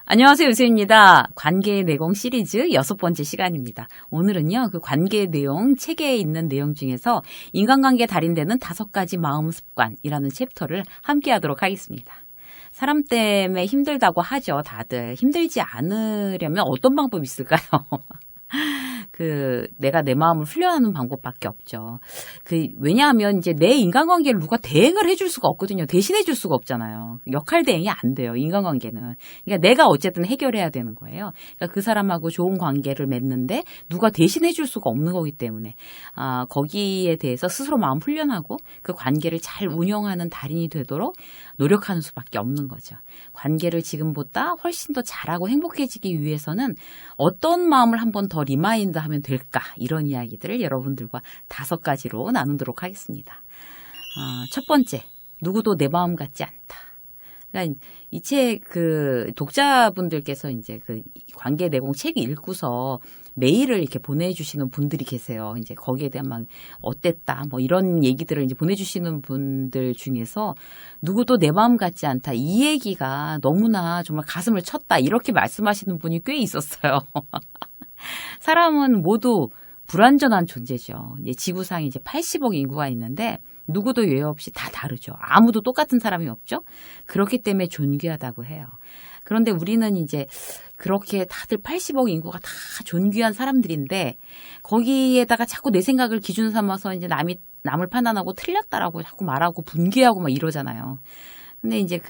안녕하세요, 유수입니다. 관계의 내공 시리즈 6번째 시간입니다. 오늘은요, 그 관계의 내용, 책에 있는 내용 중에서 인간관계 달인되는 5가지 마음 습관이라는 챕터를 함께 하도록 하겠습니다. 사람 때문에 힘들다고 하죠, 다들. 힘들지 않으려면 어떤 방법이 있을까요? 내가 내 마음을 훈련하는 방법밖에 없죠. 왜냐하면 이제 내 인간관계를 누가 대행을 해줄 수가 없거든요. 대신해줄 수가 없잖아요. 역할 대행이 안 돼요, 인간관계는. 그러니까 내가 어쨌든 해결해야 되는 거예요. 그러니까 그 사람하고 좋은 관계를 맺는데 누가 대신해줄 수가 없는 거기 때문에, 거기에 대해서 스스로 마음 훈련하고 그 관계를 잘 운영하는 달인이 되도록 노력하는 수밖에 없는 거죠. 관계를 지금보다 훨씬 더 잘하고 행복해지기 위해서는 어떤 마음을 한번 더 리마인드 하면 될까? 이런 이야기들을 여러분들과 5가지로 나누도록 하겠습니다. 첫 번째, 누구도 내 마음 같지 않다. 그러니까 이 책 독자분들께서 이제 관계 내공 책 읽고서 메일을 이렇게 보내주시는 분들이 계세요. 이제 거기에 대한 막 어땠다, 뭐 이런 얘기들을 이제 보내주시는 분들 중에서 누구도 내 마음 같지 않다. 이 얘기가 너무나 정말 가슴을 쳤다. 이렇게 말씀하시는 분이 꽤 있었어요. 사람은 모두 불완전한 존재죠. 이제 지구상에 이제 80억 인구가 있는데 누구도 예외 없이 다 다르죠. 아무도 똑같은 사람이 없죠. 그렇기 때문에 존귀하다고 해요. 그런데 우리는 이제 그렇게 다들 80억 인구가 다 존귀한 사람들인데 거기에다가 자꾸 내 생각을 기준 삼아서 이제 남을 판단하고 틀렸다라고 자꾸 말하고 분개하고 막 이러잖아요. 근데 이제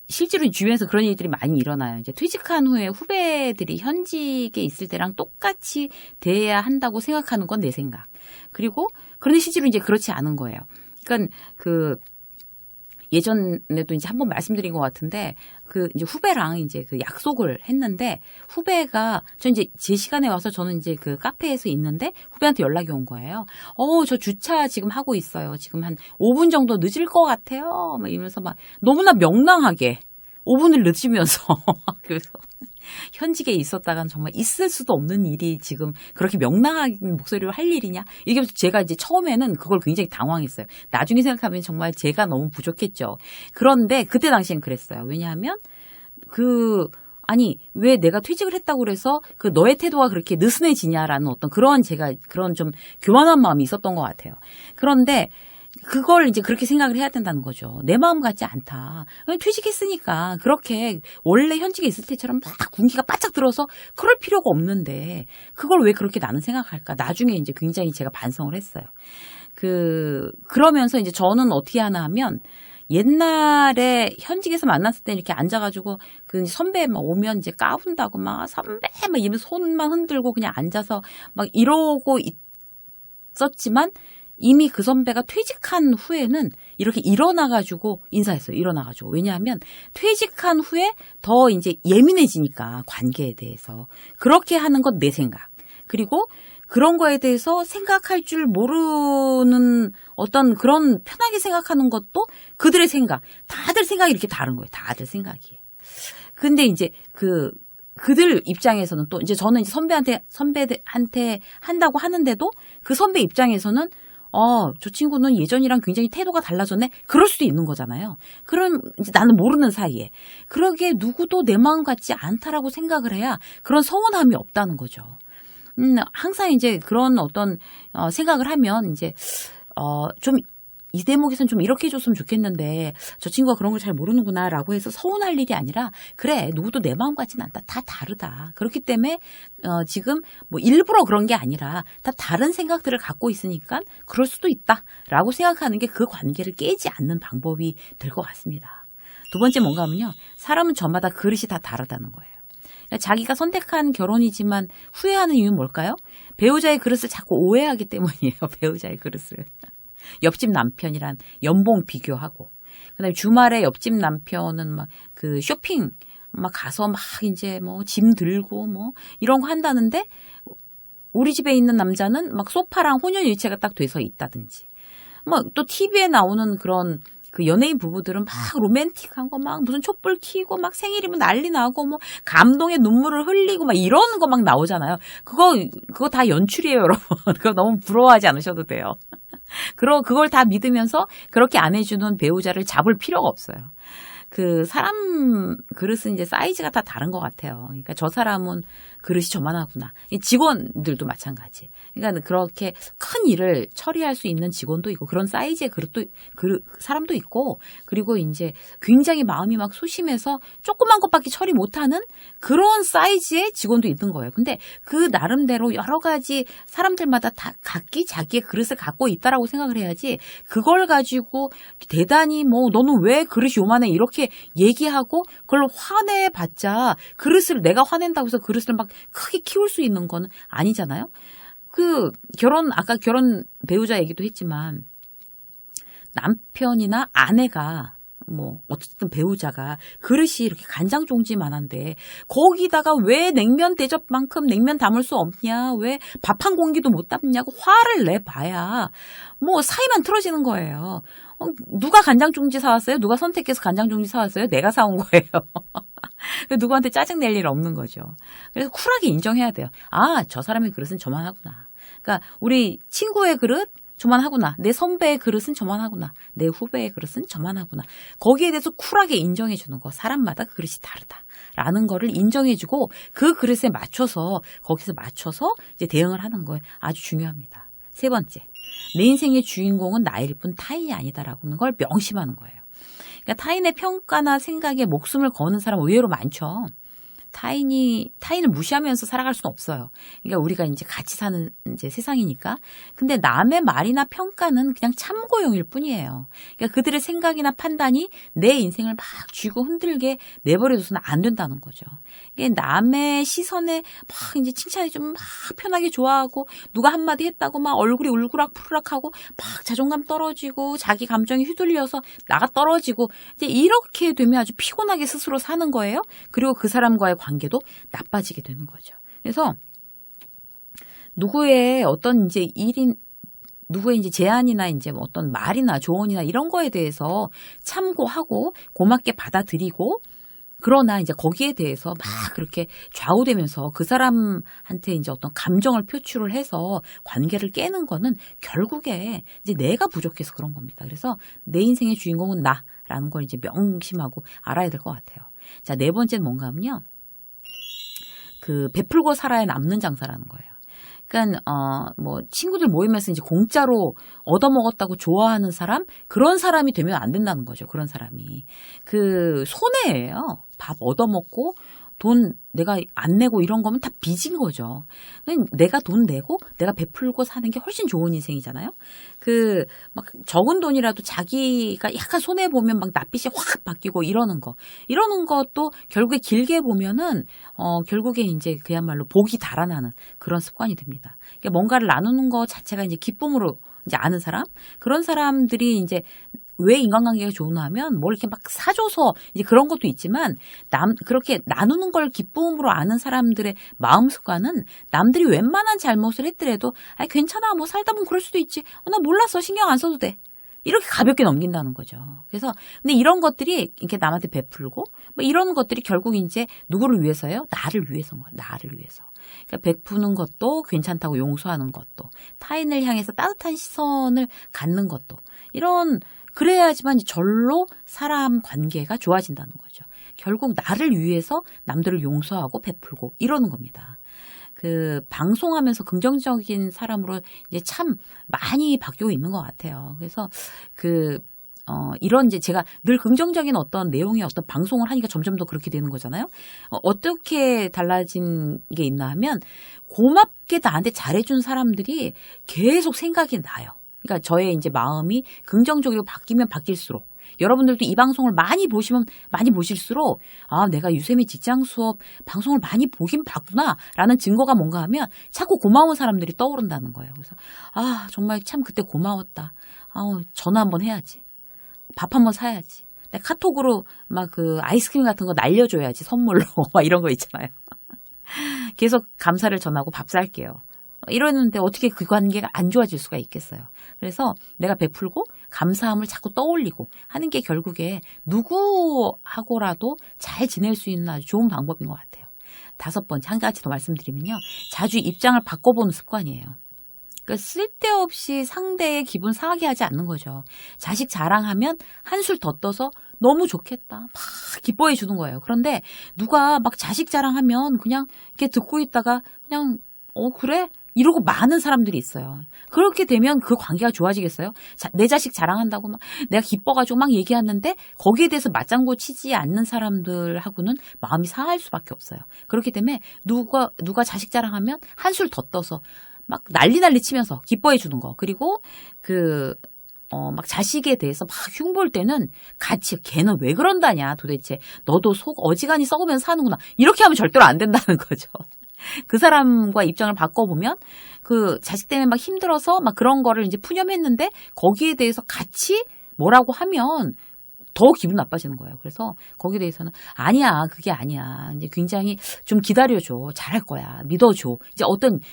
실제로 주변에서 그런 일들이 많이 일어나요. 이제 퇴직한 후에 후배들이 현직에 있을 때랑 똑같이 대해야 한다고 생각하는 건 내 생각. 그런데 실제로 이제 그렇지 않은 거예요. 그러니까 예전에도 이제 한번 말씀드린 것 같은데, 이제 후배랑 이제 약속을 했는데, 저 이제 제 시간에 와서 저는 이제 카페에서 있는데, 후배한테 연락이 온 거예요. 저 주차 지금 하고 있어요. 지금 한 5분 정도 늦을 것 같아요. 막 이러면서 막 너무나 명랑하게 5분을 늦으면서, 그래서 현직에 있었다간 정말 있을 수도 없는 일이 지금 그렇게 명랑한 목소리로 할 일이냐? 이게 제가 이제 처음에는 그걸 굉장히 당황했어요. 나중에 생각하면 정말 제가 너무 부족했죠. 그런데 그때 당시엔 그랬어요. 왜냐하면 왜 내가 퇴직을 했다고 그래서 너의 태도가 그렇게 느슨해지냐라는 어떤 그런 좀 교만한 마음이 있었던 것 같아요. 그런데 그걸 이제 그렇게 생각을 해야 된다는 거죠. 내 마음 같지 않다. 퇴직했으니까 그렇게 원래 현직에 있을 때처럼 막 군기가 바짝 들어서 그럴 필요가 없는데 그걸 왜 그렇게 나는 생각할까? 나중에 이제 굉장히 제가 반성을 했어요. 그러면서 이제 저는 어떻게 하나 하면 옛날에 현직에서 만났을 때 이렇게 앉아가지고 선배 막 오면 이제 까분다고 막 선배 막 이러면서 손만 흔들고 그냥 앉아서 막 이러고 있었지만 이미 그 선배가 퇴직한 후에는 이렇게 일어나가지고 인사했어요. 일어나가지고. 왜냐하면 퇴직한 후에 더 이제 예민해지니까 관계에 대해서. 그렇게 하는 건 내 생각. 그리고 그런 거에 대해서 생각할 줄 모르는 어떤 그런 편하게 생각하는 것도 그들의 생각. 다들 생각이 이렇게 다른 거예요. 다들 생각이. 근데 이제 그들 입장에서는 또 이제 저는 이제 선배한테 한다고 하는데도 그 선배 입장에서는 저 친구는 예전이랑 굉장히 태도가 달라졌네? 그럴 수도 있는 거잖아요. 그럼 이제 나는 모르는 사이에. 그러기에 누구도 내 마음 같지 않다라고 생각을 해야 그런 서운함이 없다는 거죠. 항상 이제 그런 어떤, 생각을 하면 이제, 이 대목에서는 좀 이렇게 해줬으면 좋겠는데 저 친구가 그런 걸 잘 모르는구나 라고 해서 서운할 일이 아니라 그래 누구도 내 마음 같지는 않다. 다 다르다. 그렇기 때문에 지금 뭐 일부러 그런 게 아니라 다 다른 생각들을 갖고 있으니까 그럴 수도 있다 라고 생각하는 게 그 관계를 깨지 않는 방법이 될 것 같습니다. 두 번째 뭔가 하면요. 사람은 저마다 그릇이 다 다르다는 거예요. 그러니까 자기가 선택한 결혼이지만 후회하는 이유는 뭘까요? 배우자의 그릇을 자꾸 오해하기 때문이에요. 배우자의 그릇을. 옆집 남편이란 연봉 비교하고, 그다음에 주말에 옆집 남편은 막 쇼핑 막 가서 막 이제 뭐 짐 들고 뭐 이런 거 한다는데 우리 집에 있는 남자는 막 소파랑 혼연일체가 딱 돼서 있다든지, 뭐 또 TV에 나오는 그런 그 연예인 부부들은 막 로맨틱한 거 막 무슨 촛불 켜고 막 생일이면 난리 나고 뭐 감동의 눈물을 흘리고 막 이런 거 막 나오잖아요. 그거 다 연출이에요, 여러분. 그거 너무 부러워하지 않으셔도 돼요. 그걸 다 믿으면서 그렇게 안 해주는 배우자를 잡을 필요가 없어요. 그 사람 그릇은 이제 사이즈가 다 다른 것 같아요. 그러니까 저 사람은 그릇이 저만하구나. 직원들도 마찬가지. 그러니까 그렇게 큰 일을 처리할 수 있는 직원도 있고 그런 사이즈의 사람도 있고 그리고 이제 굉장히 마음이 막 소심해서 조그만 것밖에 처리 못하는 그런 사이즈의 직원도 있는 거예요. 근데 그 나름대로 여러 가지 사람들마다 다 각기 자기의 그릇을 갖고 있다라고 생각을 해야지 그걸 가지고 대단히 뭐 너는 왜 그릇이 요만해 이렇게 얘기하고 그걸 화내봤자 그릇을 내가 화낸다고 해서 그릇을 막 크게 키울 수 있는 건 아니잖아요. 아까 결혼 배우자 얘기도 했지만 남편이나 아내가 뭐 어쨌든 배우자가 그릇이 이렇게 간장종지만한데 거기다가 왜 냉면 대접만큼 냉면 담을 수 없냐 왜 밥 한 공기도 못 담냐고 화를 내봐야 뭐 사이만 틀어지는 거예요. 누가 간장종지 사왔어요? 누가 선택해서 간장종지 사왔어요? 내가 사온 거예요. 누구한테 짜증낼 일 없는 거죠. 그래서 쿨하게 인정해야 돼요. 아, 저 사람의 그릇은 저만 하구나. 그러니까 우리 친구의 그릇 저만 하구나. 내 선배의 그릇은 저만 하구나. 내 후배의 그릇은 저만 하구나. 거기에 대해서 쿨하게 인정해 주는 거. 사람마다 그 그릇이 다르다라는 거를 인정해 주고 그 그릇에 맞춰서 거기서 맞춰서 이제 대응을 하는 거예요. 아주 중요합니다. 세 번째. 내 인생의 주인공은 나일 뿐 타인이 아니다라는 걸 명심하는 거예요. 그러니까 타인의 평가나 생각에 목숨을 거는 사람 의외로 많죠. 타인을 무시하면서 살아갈 수는 없어요. 그러니까 우리가 이제 같이 사는 이제 세상이니까. 근데 남의 말이나 평가는 그냥 참고용일 뿐이에요. 그러니까 그들의 생각이나 판단이 내 인생을 막 쥐고 흔들게 내버려둬서는 안 된다는 거죠. 그러니까 남의 시선에 막 이제 칭찬이 좀 막 편하게 좋아하고 누가 한마디 했다고 막 얼굴이 울그락푸르락하고 막 자존감 떨어지고 자기 감정이 휘둘려서 나가 떨어지고 이제 이렇게 되면 아주 피곤하게 스스로 사는 거예요. 그리고 그 사람과의 관계도 나빠지게 되는 거죠. 그래서 누구의 이제 제안이나 이제 뭐 어떤 말이나 조언이나 이런 거에 대해서 참고하고 고맙게 받아들이고 그러나 이제 거기에 대해서 막 그렇게 좌우되면서 그 사람한테 이제 어떤 감정을 표출을 해서 관계를 깨는 거는 결국에 이제 내가 부족해서 그런 겁니다. 그래서 내 인생의 주인공은 나라는 걸 이제 명심하고 알아야 될 것 같아요. 자, 네 번째는 뭔가 하면요. 베풀고 살아야 남는 장사라는 거예요. 그러니까 뭐 친구들 모임에서 이제 공짜로 얻어먹었다고 좋아하는 사람 그런 사람이 되면 안 된다는 거죠. 그런 사람이 손해예요. 밥 얻어먹고 돈 내가 안 내고 이런 거면 다 빚인 거죠. 내가 돈 내고 내가 베풀고 사는 게 훨씬 좋은 인생이잖아요. 막 적은 돈이라도 자기가 약간 손해 보면 막 낯빛이 확 바뀌고 이러는 것도 결국에 길게 보면은 결국에 이제 그야말로 복이 달아나는 그런 습관이 됩니다. 그러니까 뭔가를 나누는 것 자체가 이제 기쁨으로 이제 아는 사람 그런 사람들이 이제 왜 인간관계가 좋으냐 하면 뭘 이렇게 막 사줘서 이제 그런 것도 있지만 그렇게 나누는 걸 기쁨으로 아는 사람들의 마음 습관은 남들이 웬만한 잘못을 했더라도 괜찮아 뭐 살다 보면 그럴 수도 있지 나 몰랐어 신경 안 써도 돼 이렇게 가볍게 넘긴다는 거죠. 그래서 근데 이런 것들이 이렇게 남한테 베풀고 뭐 이런 것들이 결국 이제 누구를 위해서예요? 나를 위해서인 거예요. 나를 위해서. 그러니까 베푸는 것도 괜찮다고 용서하는 것도 타인을 향해서 따뜻한 시선을 갖는 것도 그래야지만 절로 사람 관계가 좋아진다는 거죠. 결국 나를 위해서 남들을 용서하고 베풀고 이러는 겁니다. 방송하면서 긍정적인 사람으로 이제 참 많이 바뀌고 있는 것 같아요. 그래서 이런 이제 제가 늘 긍정적인 어떤 내용의 어떤 방송을 하니까 점점 더 그렇게 되는 거잖아요. 어떻게 달라진 게 있나 하면 고맙게 나한테 잘해준 사람들이 계속 생각이 나요. 그러니까 저의 이제 마음이 긍정적으로 바뀌면 바뀔수록 여러분들도 이 방송을 많이 보시면 많이 보실수록 내가 유세미 직장 수업 방송을 많이 보긴 봤구나라는 증거가 뭔가 하면 자꾸 고마운 사람들이 떠오른다는 거예요. 그래서 정말 참 그때 고마웠다. 전화 한번 해야지. 밥 한번 사야지. 카톡으로 막 아이스크림 같은 거 날려줘야지 선물로 막 이런 거 있잖아요. 계속 감사를 전하고 밥 살게요. 이러는데 어떻게 그 관계가 안 좋아질 수가 있겠어요. 그래서 내가 베풀고 감사함을 자꾸 떠올리고 하는 게 결국에 누구하고라도 잘 지낼 수 있는 아주 좋은 방법인 것 같아요. 5번째, 한 가지 더 말씀드리면요. 자주 입장을 바꿔보는 습관이에요. 그러니까 쓸데없이 상대의 기분 상하게 하지 않는 거죠. 자식 자랑하면 한술 더 떠서 너무 좋겠다. 막 기뻐해 주는 거예요. 그런데 누가 막 자식 자랑하면 그냥 이렇게 듣고 있다가 그냥 그래? 이러고 많은 사람들이 있어요. 그렇게 되면 그 관계가 좋아지겠어요? 내 자식 자랑한다고 막 내가 기뻐가지고 막 얘기하는데 거기에 대해서 맞장구 치지 않는 사람들하고는 마음이 상할 수밖에 없어요. 그렇기 때문에 누가 자식 자랑하면 한술 더 떠서 막 난리 치면서 기뻐해 주는 거. 그리고 막 자식에 대해서 막 흉볼 때는 같이 걔는 왜 그런다냐 도대체 너도 속 어지간히 썩으면서 사는구나. 이렇게 하면 절대로 안 된다는 거죠. 그 사람과 입장을 바꿔보면 그 자식 때문에 막 힘들어서 막 그런 거를 이제 푸념했는데 거기에 대해서 같이 뭐라고 하면 더 기분 나빠지는 거예요. 그래서 거기에 대해서는 아니야, 그게 아니야. 이제 굉장히 좀 기다려줘. 잘할 거야. 믿어줘. 이제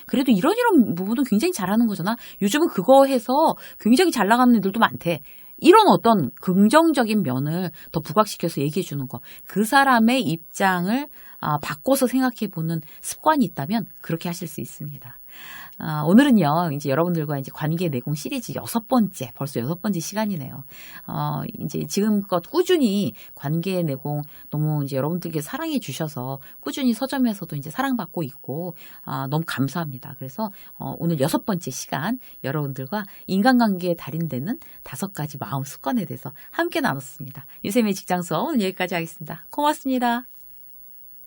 그래도 이런 부분은 굉장히 잘하는 거잖아. 요즘은 그거 해서 굉장히 잘 나가는 애들도 많대. 이런 어떤 긍정적인 면을 더 부각시켜서 얘기해 주는 거. 그 사람의 입장을 바꿔서 생각해 보는 습관이 있다면 그렇게 하실 수 있습니다. 오늘은요, 이제 여러분들과 이제 관계 내공 시리즈 6번째, 벌써 6번째 시간이네요. 이제 지금껏 꾸준히 관계 내공 너무 이제 여러분들께 사랑해 주셔서 꾸준히 서점에서도 이제 사랑받고 있고, 너무 감사합니다. 그래서, 오늘 6번째 시간 여러분들과 인간관계의 달인되는 5가지 마음 습관에 대해서 함께 나눴습니다. 유쌤의 직장 수업 오늘 여기까지 하겠습니다. 고맙습니다.